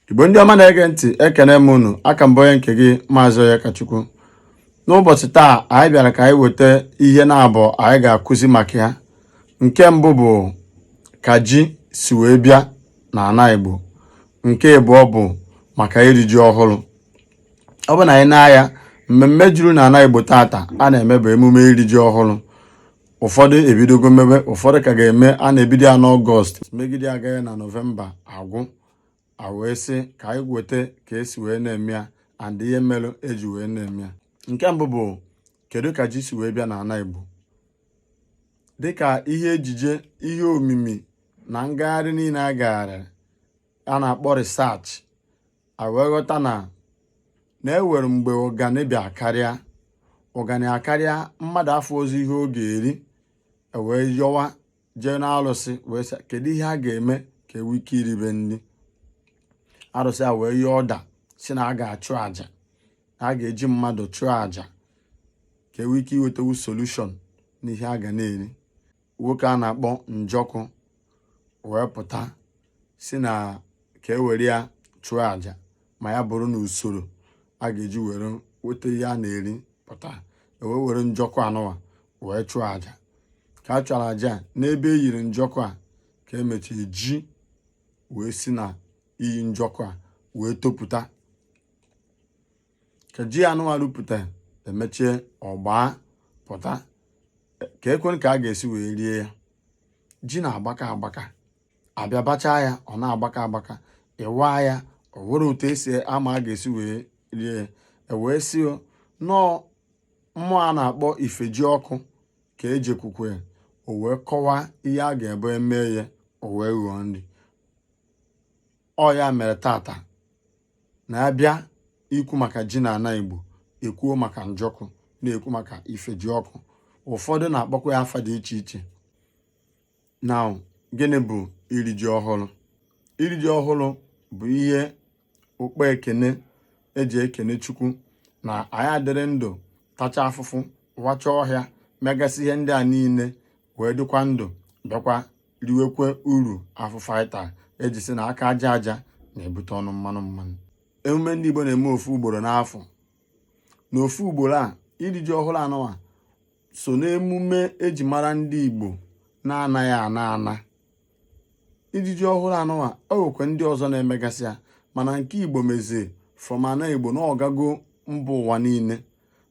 Igbo ndị ọma na-ege ntị, ekene m unu. Aka m bụ onye nke gị Maazị Onyekachukwu. N'ụbọchị taa anyị bịara ka anyị weta ihe na-abụ anyị ga-akụzi maka ya. Nke mbụ bụ ka ji si wee bịa n'ala Igbo. Nke abụọ bụ maka iri ji ọhụrụ. Ọ bụ na anyị na-aya mmemme juru n'ala Igbo tata a na-eme bụ emume iri ji ọhụrụ. Ụfọdụ ebidogo mmebe, ụfọdụ ka ga-eme, a na-ebido ya n'Ọgọst megide agaghị na Nọvemba agwụ. Wee sị ka anyị weta ka esi wee na-eme ya and ihe mmerụ eji wee na-eme ya. Nke mbụ bụ kedu ka ji si wee bịa n'ala Igbo. Dịka ihe ejije, ihe omimi na ngagharị niile a gagharịrị a na-akpọ research, wee ghọta na-ewere mgbe ụgani bịa karịa. Ụgani akarịa, mmadụ afọ ozi ihe ọ ga-eri, wee yọwa jee n'alụsị wee sị kedu ihe a ga-eme ka enwe ike iribe nri. Arụsị a wee yọọ ọda si na a ga-achụ àjà, a ga-eji mmadụ chụọ àjà ka enwe ike iwetawu solushon n'ihe a ga na-eri. Nwoke a na-akpọ Njọkụ wee pụta si na ka e were ya chụọ àjà, ma ya bụrụ na usoro a ga-eji were weta ihe a na-eri pụta. Wee were Njọkụ anụwa wee chụọ àjà. Ka a chụrụ àjà n'ebe e yiri Njọkụ a ka emechiri ji wee si na iyi Njọkụ a wee topụta. Ka ji anụwa rupụta emechie ọgbaa pụta. Ka ekwen ka a ga-esi wee rie ya. Ji na-agbaka agbaka, abịa bachaa ya, ọ na-agbaka agbaka, ịwaa ya, o nwere otu esi ama a ga-esi wee rie ya. Wee si nọọ mmụọ a na-akpọ ifeji ọkụ ka ejekwukwe ya. O wee kọwaa ihe a ga-ebe eme ya, o wee ghọọ nri. Ọ ya mere tata na-abịa ikwu maka ji n'ala Igbo, ekwuo maka Njọkụ, na-ekwu maka ifeji ọkụ. Ụfọdụ na-akpọkwa ya afa dị iche iche. Na gịnị bụ iri ji ọhụrụ? Iri ji ọhụrụ bụ ihe okpe ekene eji ekene Chukwu na anyị adịrị ndụ, tacha afụfụ, wacha ọhịa, megasị ihe ndị a niile wee dịkwa ndụ, bịakwa riwekwe uru afụfụ anyị taa. Eji sị na aka aja aja na-ebute ọnụ mmanụ mmanụ. Emume ndị Igbo na-eme ofu ugboro n'afọ. N'ofu ugboro a, iri ji ọhụrụ anụwa so n'emume eji mara ndị Igbo na-anaghị ana. Iri ji ọhụrụ anụwa o nwekwe ndị ọzọ na-emegasị ya, mana nke Igbo mezie from ana Igbo na ọgago mba ụwa niile,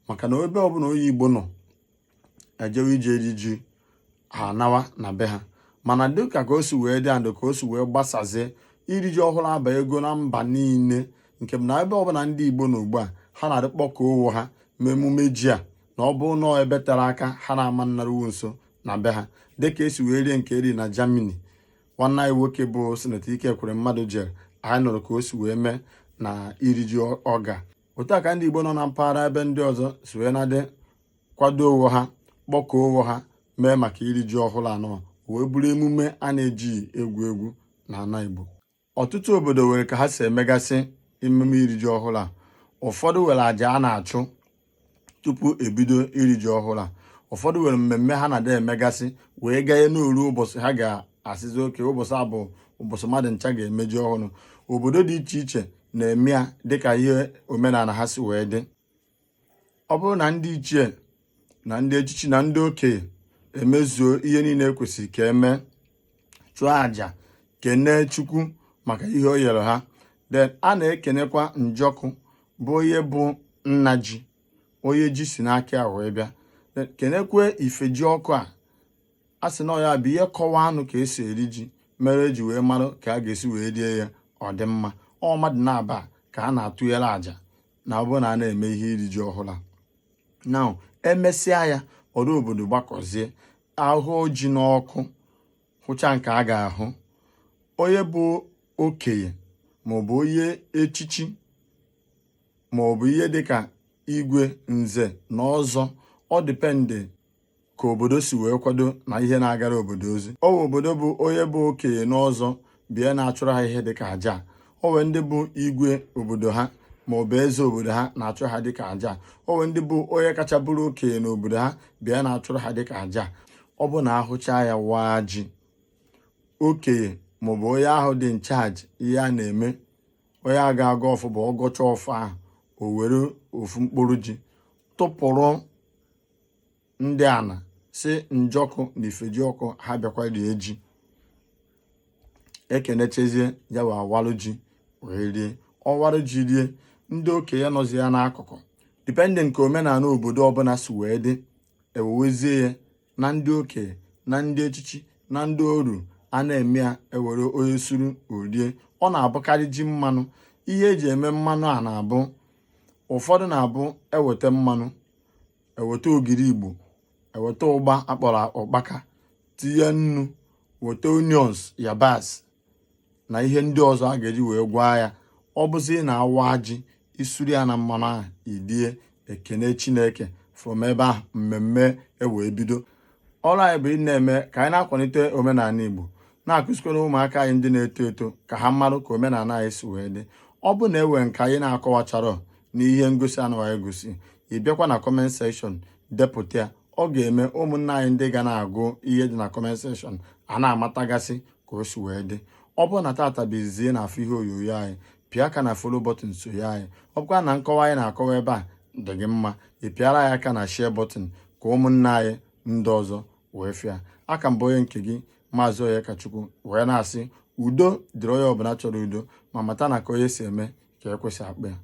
maka na ebe ọbụla onye Igbo nọ ejewe ije eri ji ha anawa na be ha. Mana dịka ka o si wee dị andụ, ka o si wee gbasazie, iri ji ọhụrụ aba ego na mba niile, nke bụ na ebe ọbụla ndị Igbo nọ ugbu a, ha na-adịkpọkọ owo ha ma emume ji a, na ọ bụ nọọ ebe tere aka ha na-ama nnaruwu nso na be ha. Dịka esi wee rie nke eri na Germany, nwanne anyị nwoke bụ Sinetọ Ikekwere jere, anyị nụrụ ka o si wee mee na iri ji ọga. Otu a ka ndị Igbo nọ na mpaghara ebe ndị ọzọ si wee na-adị kwado owo ha, kpọkọọ owo ha, mee maka iri ji ọhụrụ anọ wee bụrụ emume a na-ejighị egwu egwu n'ala Igbo. Ọtụtụ obodo nwere ka ha si emegasị emume iri ji ọhụrụ a. Ụfọdụ nwere àjà a na-achụ tupu ebido iri ji ọhụrụ a. Ụfọdụ nwere mmemme ha na-ada emegasị wee gaa n'oru ụbọchị ha ga-asịzi oke ụbọchị abụ ụbọchị mmadụ ncha ga-eme ji ọhụrụ. Obodo dị iche iche na-eme ya dịka ihe omenala ha si wee dị. Ọ bụrụ na ndị ichie na ndị echichi na ndị okenye emezuo ihe niile ekwesịrị ka emee, chụọ àjà, kenee Chukwu maka ihe o nyere ha, then a na-ekenekwa Njọkụ bụ onye bụ nna ji, onye ji si n'aka ya wee bịa. Kenekwe ifeji ọkụ a sị na ọ ya bụ ihe kọwaa anụ ka esi eri ji, mere eji wee marụ ka a ga-esi wee rie ya ọ dị mma. Ọ mmadụ na-aba ka a na-atụnyere àjà na ọ bụrụ na a na-eme ihe iri ji ọhụrụ a. Na emesịa ya, ọrụ obodo gbakọzie, ahụ ji n'ọkụ, hụcha nke a ga-ahụ. Onye bụ okenye maọbụ onye echichi maọbụ ihe dịka igwe, nze na ọzọ, ọ dịpendị ka obodo si wee kwado na ihe na-agara obodo ozi. Ọ bụ obodo bụ onye bụ okenye na ọzọ bịa na-achụrụ ha ihe dịka àjà. O nwee ndị bụ igwe obodo ha maọbụ eze obodo ha na-achụ ha dịka àjà. O nwee ndị bụ onye kacha bụrụ okenye n'obodo ha bịa na-achụrụ ha dịka àjà. Ọ bụ na ahụcha ya waa ji, okenye maọbụ onye ahụ dị nchaji ihe a na-eme onye a ga-aga ọfụ bụ ọgọcha ọfụ ahụ o were ofu mkpụrụ ji tụpụrụ ndị ana si njọkụ na ifeji ọkụ ha bịakwa rie ji. Ekenechezie ya bụ awarụ ji wee rie. Ọwarụ ji rie, ndị okenye nọzi ya n'akụkụ dipendent nke omenala obodo ọbụla si wee dị, ewewezie ya na ndị okenye na ndị echichi na ndị oru a na-eme ya, ewere onye suru orie. Ọ na-abụkarị ji mmanụ. Ihe eji eme mmanụ a na-abụ ụfọdụ na-abụ eweta mmanụ, eweta ogiri Igbo, eweta ụgba akpọrọ ụkpaka, tinye nnu, weta onions, yabasị na ihe ndị ọzọ a ga-eji wee gwaa ya. Ọ bụzi na awa ji isuri ya na mmanụ ahụ idie, ekene Chineke from ebe ahụ mmemme ewee bido. Ọrụ anyị bụ ị na-eme ka anyị na-akwalite omenala Igbo, na-akụzikwara ụmụaka anyị ndị na-eto eto ka ha marụ ka omenala anyị si wee dị. Ọ bụ na ewe nke anyị na-akọwachara n'ihe ngosi anụwa egosi, ị bịakwa na comment section depụta ya. Ọ ga-eme ụmụnna anyị ndị ga na-agụ ihe dị na comment section a na-amatagasị ka o si wee dị. Ọ bụrụ na tata bụ izizi na afọ ihe onyonyo anyị, pịa aka na follow button sonye anyị. Ọ bụkwa na nkọwa anyị na-akọwa ebe a dị gị mma, ị pịara anyị aka na share button ka ụmụnna anyị ndị ọzọ wee fịa. Aka mbụ onye nke gị Maazị Onyekachukwu wee na-asị udo dịrị onye ọbụla chọrọ udo, ma mata na ka onye si eme ka ekwesị akpa ya.